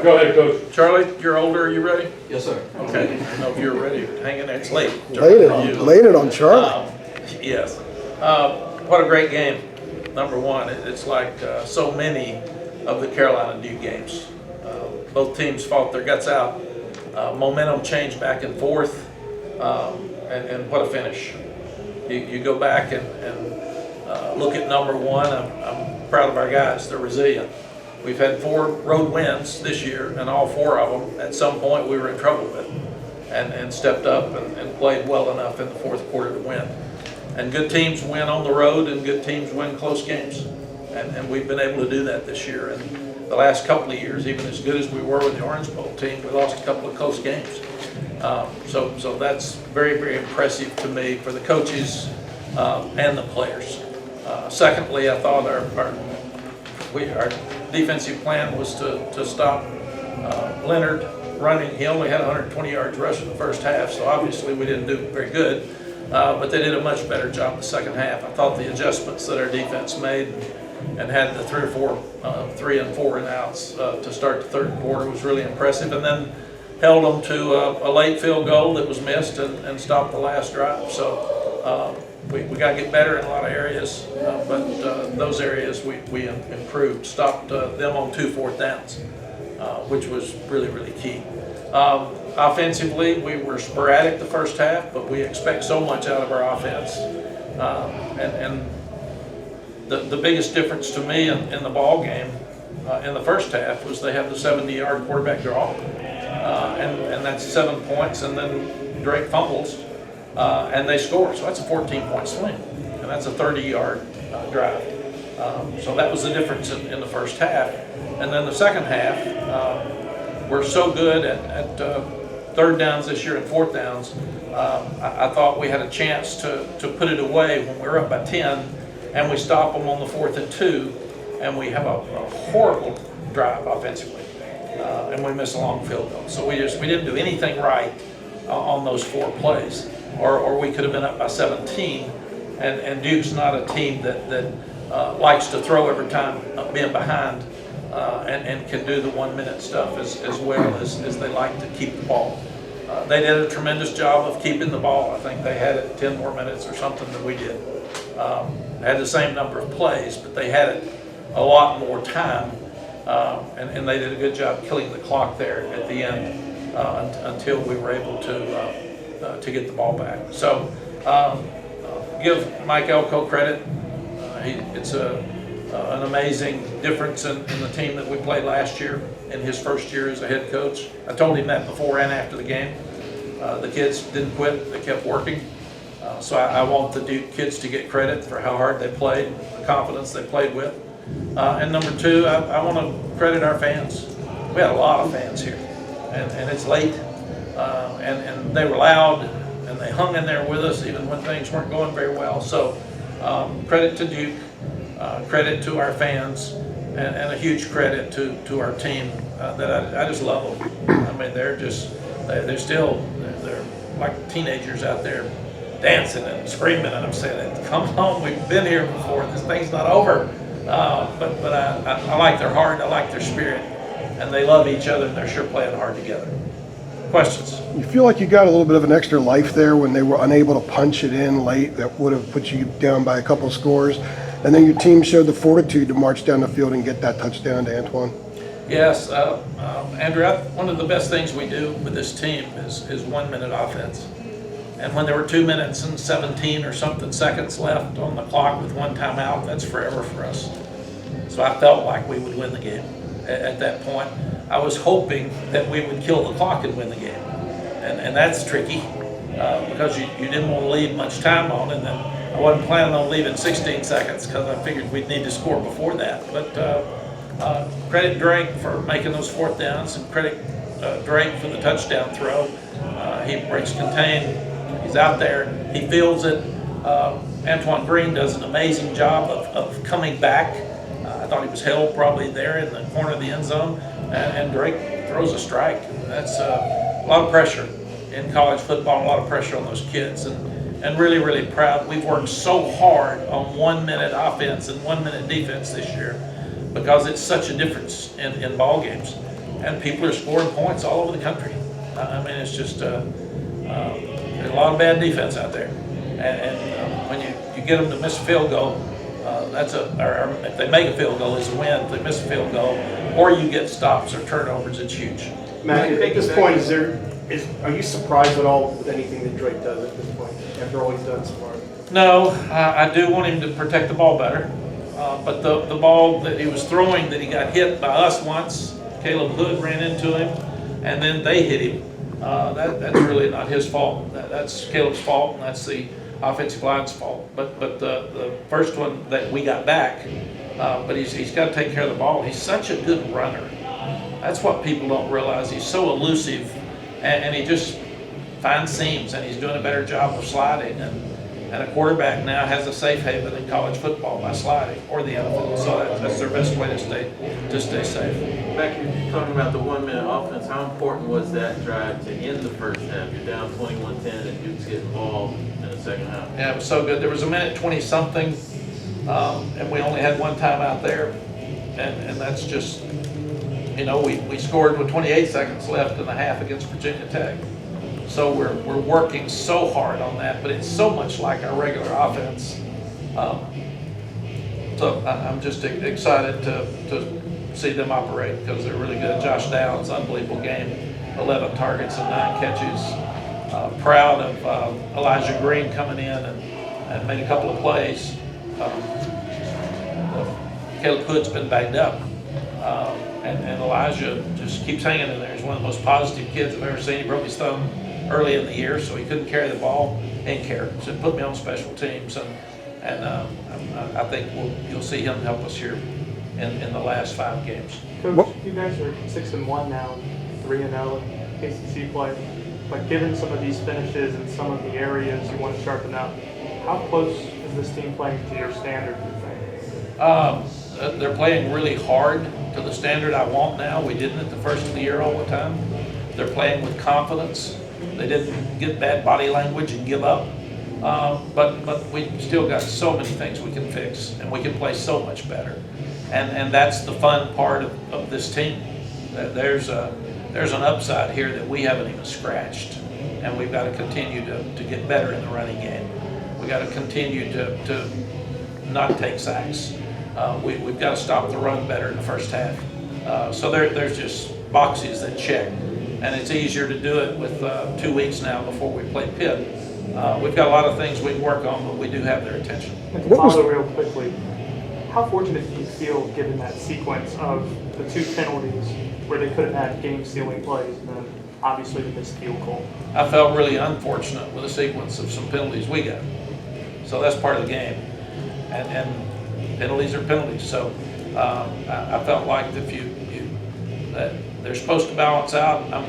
Go ahead, Coach. Charlie, you're older. Are you ready? Yes, sir. Okay. I don't know if you're ready. Hang in there. It's late. Laying it on Charlie. Yes. What a great game. Number one, it's like so many of the Carolina Duke games. Both teams fought their guts out. Momentum changed back and forth, and what a finish. You go back and look at number one. I'm proud of our guys. They're resilient. We've had 4 road wins this year, and all 4 of them, at some point, we were in trouble with, and stepped up and played well enough in the fourth quarter to win. And good teams win on the road, and good teams win close games. And we've been able to do that this year. And the last couple of years, even as good as we were with the Orange Bowl team, we lost a couple of close games. So that's very, very impressive to me for the coaches and the players. Secondly, I thought our defensive plan was to stop Leonard running. He only had 120 yards rushing in the first half, so obviously we didn't do very good. But they did a much better job in the second half. I thought the adjustments that our defense made and had the 3 or 4 3 and 4 and outs to start the third quarter was really impressive, and then held them to a late field goal that was missed and stopped the last drive. So we got to get better in a lot of areas, but those areas we improved, stopped them on 2 4th downs, which was really, really key. Offensively, we were sporadic the first half, but we expect so much out of our offense. And the biggest difference to me in the ball game in the first half was they had the 70-yard quarterback draw, and that's 7 points, and then Drake fumbles, and they score. So that's a 14-point swing, and that's a 30-yard drive. So that was the difference in the first half. And then the second half, we're so good at 3rd downs this year and 4th downs. I thought we had a chance to put it away when we were up by 10, and we stop them on the 4th and 2, and we have a horrible drive offensively, and we miss a long field goal. So we didn't do anything right on those 4 plays, or we could have been up by 17. And Duke's not a team that likes to throw every time being behind. And can do the 1-minute stuff as well as they like to keep the ball. They did a tremendous job of keeping the ball. I think they had it 10 more minutes or something than we did. Had the same number of plays, but they had it a lot more time, and they did a good job killing the clock there at the end until we were able to get the ball back. So give Mike Elko credit. It's an amazing difference in the team that we played last year in his first year as a head coach. I told him that before and after the game. The kids didn't quit, they kept working. So I want the Duke kids to get credit for how hard they played, the confidence they played with. And number 2, I want to credit our fans. We had a lot of fans here, and it's late, and they were loud, and they hung in there with us even when things weren't going very well. So credit to Duke. Credit to our fans, and a huge credit to our team that I just love them. I mean, they're like teenagers out there dancing and screaming, and I'm saying, come on, we've been here before, this thing's not over. But I like their heart, I like their spirit, and they love each other, and they're sure playing hard together. Questions? You feel like you got a little bit of an extra life there when they were unable to punch it in late that would have put you down by a couple of scores, and then your team showed the fortitude to march down the field and get that touchdown to Antoine? Yes, Andrew, one of the best things we do with this team is 1-minute offense. And when there were 2 minutes and 17 or something seconds left on the clock with 1 timeout, that's forever for us. So I felt like we would win the game at that point. I was hoping that we would kill the clock and win the game. And that's tricky because you didn't want to leave much time on, and then I wasn't planning on leaving 16 seconds because I figured we'd need to score before that. But credit Drake for making those 4th downs, and credit Drake for the touchdown throw. He breaks contain, he's out there, he feels it. Antoine Green does an amazing job of coming back. I thought he was held probably there in the corner of the end zone, and Drake throws a strike. That's a lot of pressure in college football, a lot of pressure on those kids, and really, really proud. We've worked so hard on 1-minute offense and 1-minute defense this year because it's such a difference in ball games. and people are scoring points all over the country. I mean, it's just there's a lot of bad defense out there, and when you get them to miss a field goal, or if they make a field goal, it's a win. If they miss a field goal, or you get stops or turnovers, it's huge. Mack, at this point, are you surprised at all with anything that Drake does at this point, after all he's done so far? No, I do want him to protect the ball better. But the ball that he was throwing, that he got hit by us once, Caleb Hood ran into him, and then they hit him. That's really not his fault. That's Caleb's fault, and that's the offensive line's fault. But the first one that we got back, but he's got to take care of the ball. He's such a good runner. That's what people don't realize. He's so elusive, and he just finds seams, and he's doing a better job of sliding. And a quarterback now has a safe haven in college football by sliding, or the NFL. So that's their best way to stay safe. Mack, you're talking about the 1 minute offense. How important was that drive to end the first half? You're down 21-10 and Duke's getting involved in the second half. Yeah, it was so good. There was a minute 20 something, and we only had one timeout there, and that's just, we scored with 28 seconds left in the half against Virginia Tech. So we're working so hard on that, but it's so much like our regular offense. So I'm just excited to see them operate because they're really good. Josh Downs, unbelievable game, 11 targets and 9 catches. Proud of Elijah Green coming in and made a couple of plays. Caleb Hood's been banged up. And Elijah just keeps hanging in there. He's one of the most positive kids I've ever seen. He broke his thumb early in the year, so he couldn't carry the ball and care. So put me on special teams, and I think you'll see him help us here in the last 5 games. Coach, you guys are 6-1 now, 3-0 in ACC play. But given some of these finishes and some of the areas you want to sharpen up, how close is this team playing to your standard, do you think? They're playing really hard to the standard I want now. We didn't at the first of the year all the time. They're playing with confidence. They didn't get bad body language and give up. But we still got so many things we can fix, and we can play so much better. And that's the fun part of this team. There's an upside here that we haven't even scratched, and we've got to continue to get better in the running game. We got to continue to not take sacks. We've got to stop the run better in the first half. So there's just boxes that check, and it's easier to do it with 2 weeks now before we play Pitt. We've got a lot of things we can work on, but we do have their attention. And to follow real quickly, how fortunate do you feel given that sequence of the 2 penalties where they could have had game-sealing plays and then obviously the missed field goal? I felt really unfortunate with the sequence of some penalties we got. So that's part of the game. And penalties are penalties. So I felt like if that they're supposed to balance out. I'm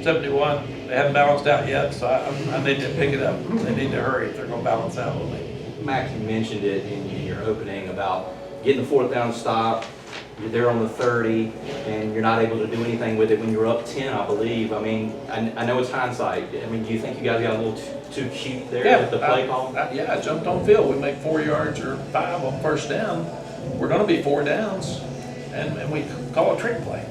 71. They haven't balanced out yet, so I need to pick it up. They need to hurry if they're going to balance out with me. Mack, you mentioned it in your opening about getting the 4th down stop. You're there on the 30, and you're not able to do anything with it when you're up 10, I believe. I mean, I know it's hindsight. I mean, do you think you guys got a little too cute there with the play call? I jumped on field. We make 4 yards or 5 on first down. We're going to be 4 downs, and we call a trick play.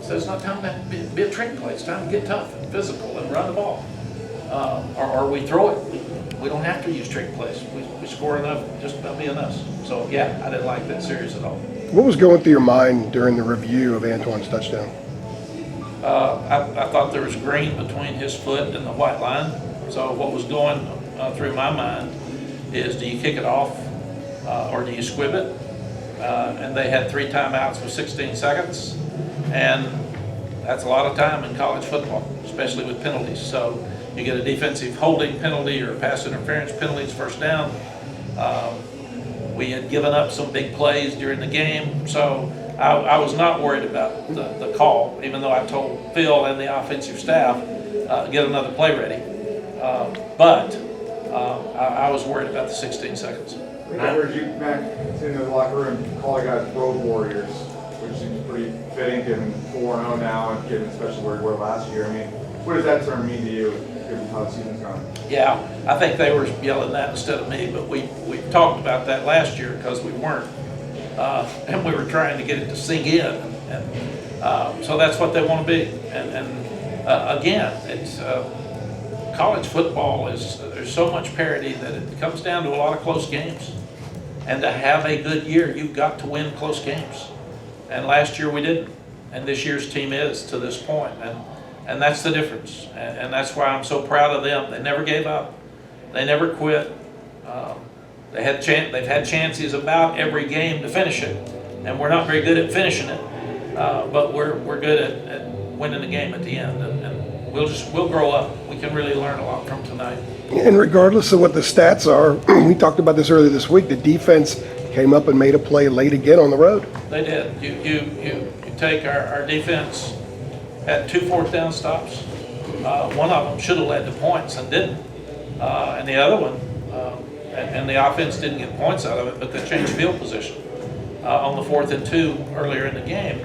So it's not time to be a trick play. It's time to get tough and physical and run the ball. Or we throw it. We don't have to use trick plays. We score enough just about being us. So, yeah, I didn't like that series at all. What was going through your mind during the review of Antoine's touchdown? I thought there was green between his foot and the white line. So what was going through my mind is, do you kick it off or do you squib it? And they had 3 timeouts with 16 seconds. And that's a lot of time in college football, especially with penalties. So you get a defensive holding penalty or a pass interference penalty, it's first down. We had given up some big plays during the game, so I was not worried about the call, even though I told Phil and the offensive staff, get another play ready. But I was worried about the 16 seconds. I heard you, Mack, in the locker room, call you guys road warriors, which seems pretty fitting given 4-0 now, and given especially where we were last year. I mean, what does that term mean to you, given how the season's gone? Yeah, I think they were yelling that instead of me, but we talked about that last year because we weren't, and we were trying to get it to sink in. And So that's what they want to be. And again, it's college football there's so much parity that it comes down to a lot of close games. And to have a good year, you've got to win close games. And last year we didn't. And this year's team is to this point. And that's the difference. And that's why I'm so proud of them. They never gave up. They never quit. They've had chances about every game to finish it. And we're not very good at finishing it. But we're good at winning the game at the end. And we'll grow up. We can really learn a lot from tonight. And regardless of what the stats are, we talked about this earlier this week, the defense came up and made a play late again on the road. They did. You take our defense had 2 fourth down stops. One of them should have led to points and didn't. And the other one, and the offense didn't get points out of it, but they changed field position on the 4th and 2 earlier in the game.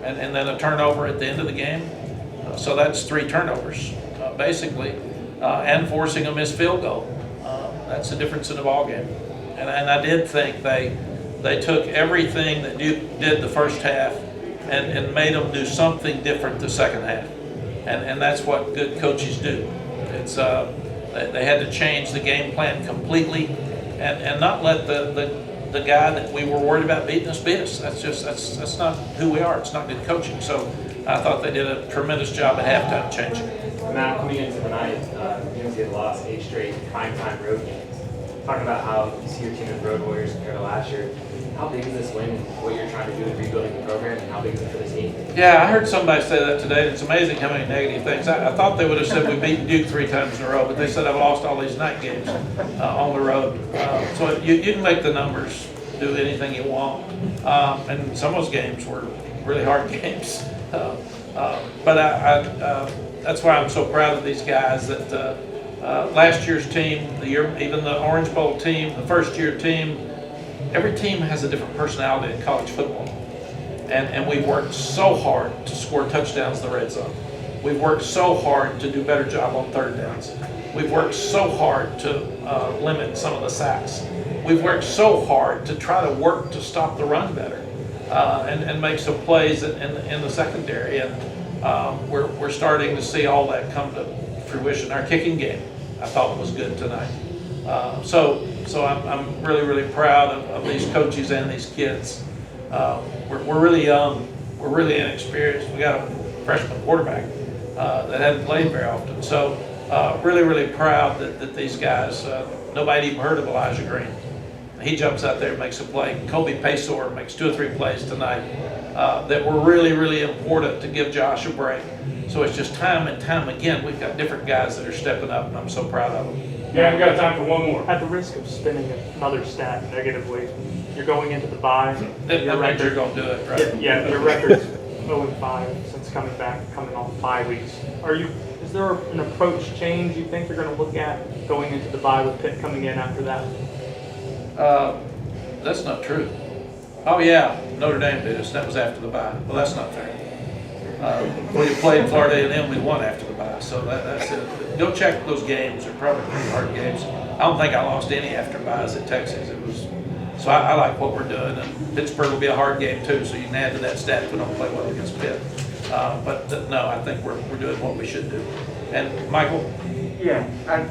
And then a turnover at the end of the game. So that's 3 turnovers, basically, and forcing a missed field goal. That's the difference in the ball game. And I did think they took everything that Duke did the first half and made them do something different the second half. And that's what good coaches do. It's they had to change the game plan completely and not let the guy that we were worried about beating us beat us. That's not who we are. It's not good coaching. So I thought they did a tremendous job at halftime changing. Matt, coming into the night, UNC had lost 8 straight primetime road games. Talking about how you see your team as road warriors compared to last year, how big is this win and what you're trying to do in rebuilding the program, and how big is it for this team? Yeah, I heard somebody say that today. It's amazing how many negative things. I thought they would have said we beat Duke 3 times in a row, but they said I've lost all these night games on the road. So you can make the numbers do anything you want. And some of those games were really hard games. But that's why I'm so proud of these guys that last year's team, even the Orange Bowl team, the first-year team, every team has a different personality in college football. And we've worked so hard to score touchdowns in the red zone. We've worked so hard to do a better job on third downs. We've worked so hard to limit some of the sacks. We've worked so hard to try to work to stop the run better and make some plays in the secondary. And we're starting to see all that come to fruition. Our kicking game, I thought, was good tonight. So I'm really, really proud of these coaches and these kids. We're really young. We're really inexperienced. We got a freshman quarterback that hadn't played very often. So really, really proud that these guys, nobody even heard of Elijah Green. He jumps out there and makes a play. Kobe Paysour makes 2 or 3 plays tonight that were really, really important to give Josh a break. So it's just time and time again, we've got different guys that are stepping up, and I'm so proud of them. Yeah, we've got time for one more. At the risk of spinning another stat negatively, you're going into the bye. That means you're going to do it, right? Yeah, your record's 0-5 since coming off 5 weeks. Is there an approach change you think you're going to look at going into the bye with Pitt coming in after that? That's not true. Oh yeah, Notre Dame did us. That was after the bye. Well, that's not fair. We played Florida A&M, we won after the bye. So that's it. Go check those games. They're probably pretty hard games. I don't think I lost any after byes at Texas. So I like what we're doing. And Pittsburgh will be a hard game too. So you can add to that stat if we don't play well against Pitt. No, I think we're doing what we should do. And Michael? Yeah,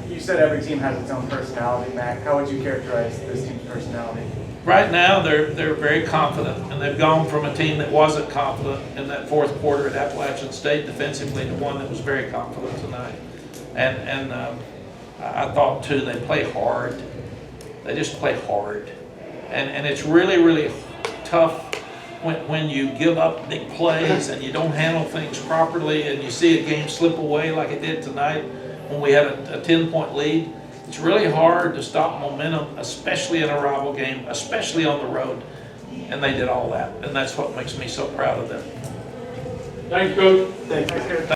you said every team has its own personality, Mack. How would you characterize this team's personality? Right now, they're very confident, and they've gone from a team that wasn't confident in that 4th quarter at Appalachian State defensively to one that was very confident tonight. And I thought too, they play hard. They just play hard, and it's really, really tough when you give up big plays and you don't handle things properly, and you see a game slip away like it did tonight when we had a 10-point lead. It's really hard to stop momentum, especially in a rival game, especially on the road. And they did all that. And that's what makes me so proud of them. Thanks, Coach. Thanks.